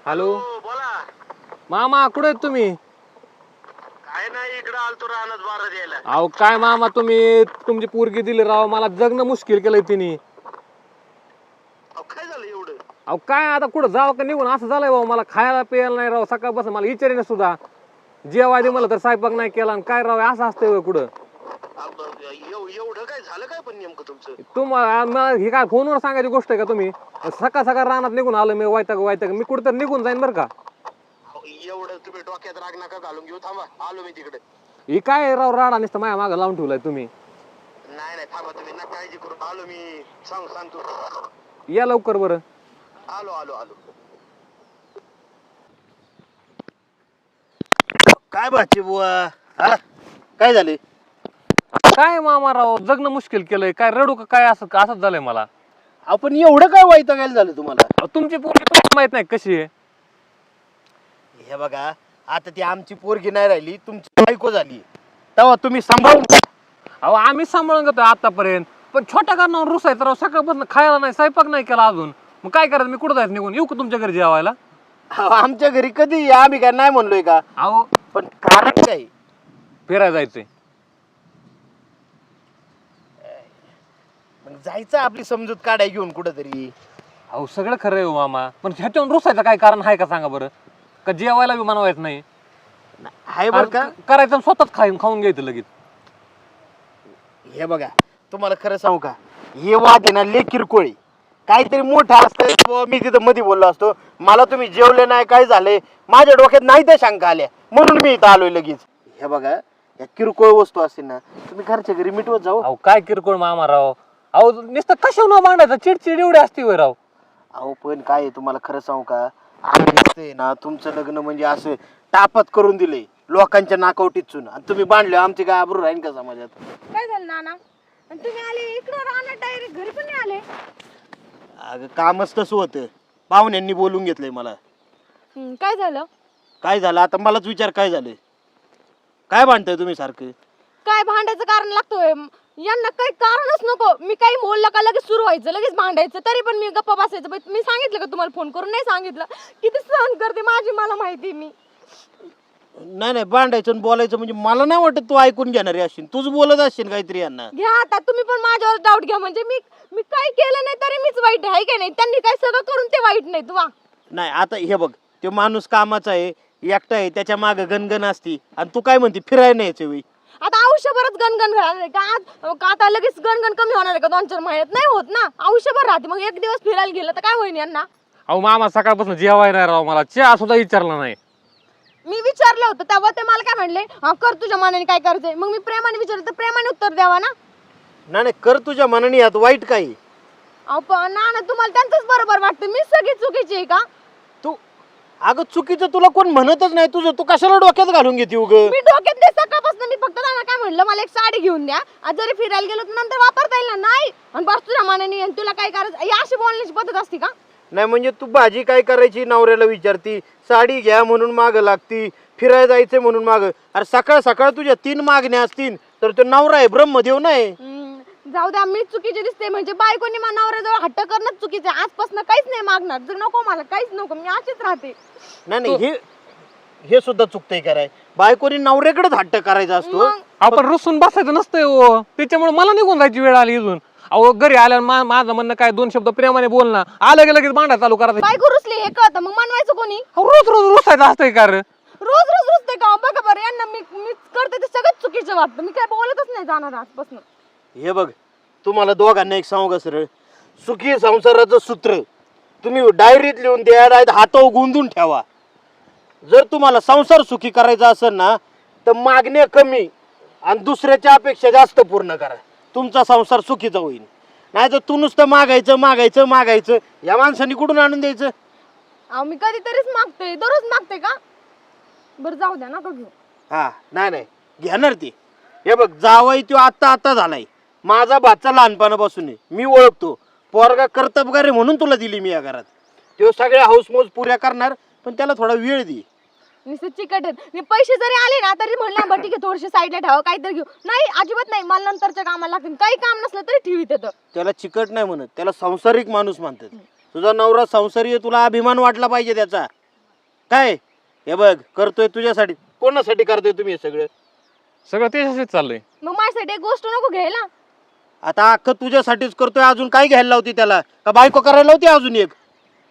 Hello बोला. मामा कुठे आहेत तुम्ही? काय नाही इकडे आलतो रानात बारा द्यायला. अहो काय मामा तुम्ही तुमची पोरगी दिली राव, मला जगणं मुश्किल केलंय तिने. अहो काय झालं एवढं? अहो काय आता कुठं जावं का निघून असं झालंय भाऊ, मला खायला प्यायला नाही राव, सकाळपासून मला विचारेन सुद्धा. जेवाय दे मला तर स्वयंपाक नाही केला, आणि काय राव असं असतंय होय कुठं? एवढं काय झालं काय पण नेमकं तुमचं? तुम्हाला हे काय फोनवर सांगायची गोष्ट आहे का तुम्ही? सकाळ सकाळ रानात निघून आलो मी, वैताग मी कुठं तर निघून जाईन बरं का. अहो, एवढं तुम्ही डोक्यात राग नका घालून घेऊ. थांबा आलो मी तिकडे. ही काय राव राडा नुसतं माझ्या मागं लावून ठेवलाय तुम्ही. नाही थांबा तुम्ही ना काळजी करून आलो मी. सांगतो. या लवकर बरं. आलो. काय बाची बुवा? हा काय झाले? काय मामा राव जगणं मुश्किल केलंय, काय रडू का काय असंच झालंय मला. आपण एवढं काय वैतागायला झालं तुम्हाला? अहो, तुमची पोरगी तुम्हाला माहित नाही कशी आहे. हे बघा आता ती आमची पोरगी नाही राहिली, तुमची बायको झाली. तेव्हा तुम्ही सांभाळून. अहो आम्ही सांभाळून घेतोय आतापर्यंत, पण छोट्या कारणावर रुसायचं राव. सकाळपासून खायला नाही, स्वयंपाक नाही केला अजून. मग काय करायचं, मी कुठं जायचं निघून? येऊ का तुमच्या घरी जेवायला? आमच्या घरी कधी या, आम्ही काय नाही म्हणलोय का? अहो पण कारण काय? फिरायला जायचंय. मग जायचं आपली समजूत काढाय घेऊन कुठंतरी. अहो सगळं खरं आहे हो मामा, पण ह्याच्यावर रुसायचं काय कारण आहे का सांगा बरं? का जेवायला बी बनवायचं नाही? आहे बरं का? करायचं आणि स्वतःच खाऊन घ्यायचं लगेच. हे बघा तुम्हाला खरं सांगू का, हे वाद आहे ना लय किरकोळी. काहीतरी मोठं असतं मी तिथं मध्ये बोललो असतो. मला तुम्ही जेवले नाही काय झालंय माझ्या डोक्यात नाही त्या शंका आल्या, म्हणून मी इथं आलोय लगेच. हे बघा या किरकोळ वस्तू असतील ना तुम्ही घरच्या घरी मिटवत जाऊ. अहो काय किरकोळ मामा राव, अहो नुसतं कशावर न मांडायचं, चिडचिड एवढी असते होय राव. अहो पण काय आहे तुम्हाला खरं सांगू का, आम्ही दिसतंय ना तुमचं लग्न म्हणजे असं टापत करून दिलंय लोकांच्या नाकावटीत चुन, आणि तुम्ही बांधले आमची काय आबरू राहीन का समाजात? काय झालं नाना? आणि तुम्ही आले इकडं राहणार डायरेक्ट, घरी पण नाही आले? अगं कामच तसं होतं, पाहुण्यांनी बोलून घेतलंय मला. काय झालं? काय झालं आता मलाच विचार, काय झालं? काय भांडताय तुम्ही सारखं? काय भांडायचं कारण लागतोय यांना? काही कारणच नको. मी काही बोललं का लगेच सुरू व्हायचं, लगेच भांडायचं. तरी पण मी गप्पा बसायचं. मी सांगितलं का तुम्हाला फोन करून? नाही सांगितलं. किती सहन करते माझी, मला माहिती. मी नाही भांडायचं आणि बोलायचं म्हणजे मला नाही वाटत तू ऐकून घेणारी असशील, तूच बोलत असशील काहीतरी यांना. घ्या आता तुम्ही पण माझ्यावर डाऊट घ्या. म्हणजे मी काय केलं नाही तरी मीच वाईट आहे का नाही? त्यांनी काय सगळं करून ते वाईट नाहीत वा. नाही आता हे बघ, तो माणूस कामाचा आहे, एकटा आहे, त्याच्या मागे गणगण असती, आणि तू काय म्हणते फिरायला नाही यायचं वेळी? आता आयुष्यभरच गणगण घालणार आहे का? आता लगेच गणगण कमी होणार आहे का 2-4 महिन्यात? नाही होत ना, आयुष्यभर राहते. मग एक दिवस फिरायला गेलं तर काय होईल यांना? अहो मामा सकाळपासून जेवाय नाही राव, मला चहा सुद्धा विचारला नाही. मी विचारलं होतं तेव्हा ते मला काय म्हणले, हा कर तुझ्या मनाने काय करायचंय. मग मी प्रेमाने विचारलं तर प्रेमाने उत्तर द्यावा ना. नाही कर तुझ्या मनाने, यात वाईट काही. ना तुम्हाला त्यांचंच बरोबर वाटतं, मी सगळी चुकीची आहे का? तू अगं चुकीचं तुला कोण म्हणतच नाही, तुझं तू कशाला डोक्यात घालून घेते उग? मी डोक्यात नाही सकाळपासून. मी फक्त त्यांना काय म्हणलं, मला एक साडी घेऊन द्या, आज जरी फिरायला गेलो तर नंतर वापरता येईल ना. नाही आणि बस तुझ्या मनाने, आणि तुला काय करायचं ही अशी बोलण्याची पद्धत असते का? नाही म्हणजे तू भाजी काय करायची नवऱ्याला विचारती, साडी घ्या म्हणून माग लागती, फिरायला जायचंय म्हणून माग. अरे सकाळ सकाळ तुझ्या 3 मागण्या असतील तर तो नवरा आहे, ब्रह्मदेव नाही. जाऊ द्या, मी चुकीची दिसते म्हणजे बायकोनी नवऱ्याजवळ हट्ट करणं चुकीचं आहे. आजपासून काहीच नाही मागणार. जर नको मला काहीच नको, मी अशीच राहते. नाही हे सुद्धा चुकतंय कराय. बायकोनी नवऱ्याकडेच हट्ट करायचा असतो. आपण रुसून बसायचं नसतंय हो, त्याच्यामुळे मला निघून जायची वेळ आली इथून. अहो घरी आल्यावर माझं म्हणणं काय, 2 शब्द प्रेमाने बोलणं, आलं की लगेच भांडा चालू करायचं. बायको रुसली हे कळतं, मग मनवायचं कोणी? रोज रुसायचं असतंय का रे? रोज रुसते का? बघा बरं, यांना मी करते ते सगळं चुकीचं वाटतं. मी काय बोलतच नाही जाणार आजपासून. हे बघ तुम्हाला दोघांना एक सांगू का सरळ, सुखी संसाराचं सूत्र तुम्ही डायरीत लिहून द्या, नाही हातावर गुंदून ठेवा. जर तुम्हाला संसार सुखी करायचा असेल ना तर मागण्या कमी आणि दुसऱ्याच्या अपेक्षा जास्त पूर्ण करा, तुमचा संसार सुखीचा होईल. नाही तर तू नुसतं मागायचं या माणसाने कुठून आणून द्यायचं? मी कधीतरीच मागते, दररोज मागते का? बरं जाऊ द्या ना घेऊ. हा नाही घेणार ती. हे बघ जावई तो आता झालाय, माझा भाचा लहानपणापासून आहे, मी ओळखतो. पोरगा कर्तबगार आहे म्हणून तुला दिली मी या घरात. तो सगळ्या हाऊसमौज पुऱ्या करणार, पण त्याला थोडा वेळ दे. नुसतं चिकट आहेत. पैसे जरी आले ना तरी म्हणलं बरं ठीक आहे, थोडेसे साईडला ठेवा, काहीतरी घेऊ. नाही अजिबात नाही, मला नंतरच्या कामाला लागतील. काही काम नसलं तरी ठेवीत येतं. त्याला चिकट नाही म्हणत, त्याला संसारिक माणूस म्हणतात. तुझा नवरा संसारी आहे, तुला अभिमान वाटला पाहिजे त्याचा. काय हे बघ करतोय तुझ्यासाठी, कोणासाठी करतोय तुम्ही हे सगळं? सगळं त्याच्याशीच चाललंय. मग माझ्यासाठी एक गोष्ट नको घ्यायला. आता अख्खं तुझ्यासाठीच करतोय, अजून काय घ्यायला लावती त्याला? का बायको करायला लावती अजून एक?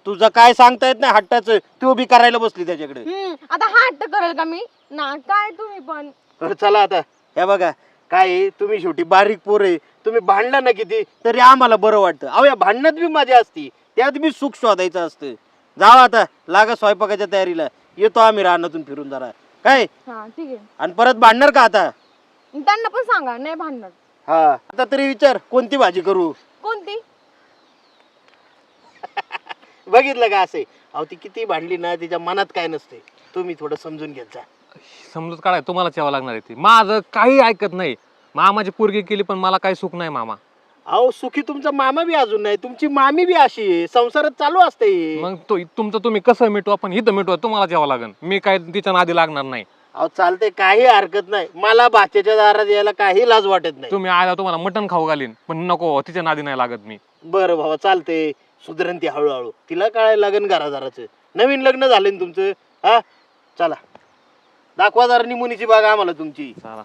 तुझं काय सांगता येत नाही हट्टाचं, तू बी करायला बसली त्याच्याकडे. आता हा हट्ट करेल का मी ना? काय तुम्ही पण बरं चला आता, हे बघा काय आहे, तुम्ही शेवटी बारीक पोर आहे, तुम्ही भांडला ना किती तरी आम्हाला बरं वाटतं. अहो या भांडणात बी मजा असती, त्यात बी सुख शोधायचं असतं. जावा आता, लागा स्वयंपाकाच्या तयारीला, येतो आम्ही रानातून फिरून जरा. काय हा ठीक आहे. आणि परत भांडणार का आता? त्यांना पण सांगा नाही भांडणार. हा आता तरी विचार कोणती भाजी करू. कोणती? बघितलं का असे, अहो ती किती भांडली ना, तिच्या मनात काय नसते, तुम्ही थोडं समजून घेत जा. समजूत काढाय तुम्हालाच यावं लागणार आहे. ती माझं काही ऐकत नाही. मामाची पोरगी केली पण मला काही सुख नाही मामा. अहो सुखी तुमचा मामा बी अजून नाही, तुमची मामी बी अशी आहे, संसारात चालू असते. मग तो तुमचं तुम्ही कसं मिटवा, पण इथं मिटवा तुम्हालाच यावं लागेल. मी काय तिच्या नादी लागणार नाही. अहो चालते, काही हरकत नाही, मला भाच्याच्या दारात यायला काही लाज वाटत नाही. तुम्ही आला तुम्हाला मटण खाऊ घालीन, पण नको तिच्या नादी नाही लागत मी. बरं भावा चालते, सुधरण ती हळूहळू, तिला कळायला लागेल घरादाराचं. नवीन लग्न झालं ना तुमचं. हा चला दाखवा जरा निमुनीची बाग आम्हाला तुमची. चला.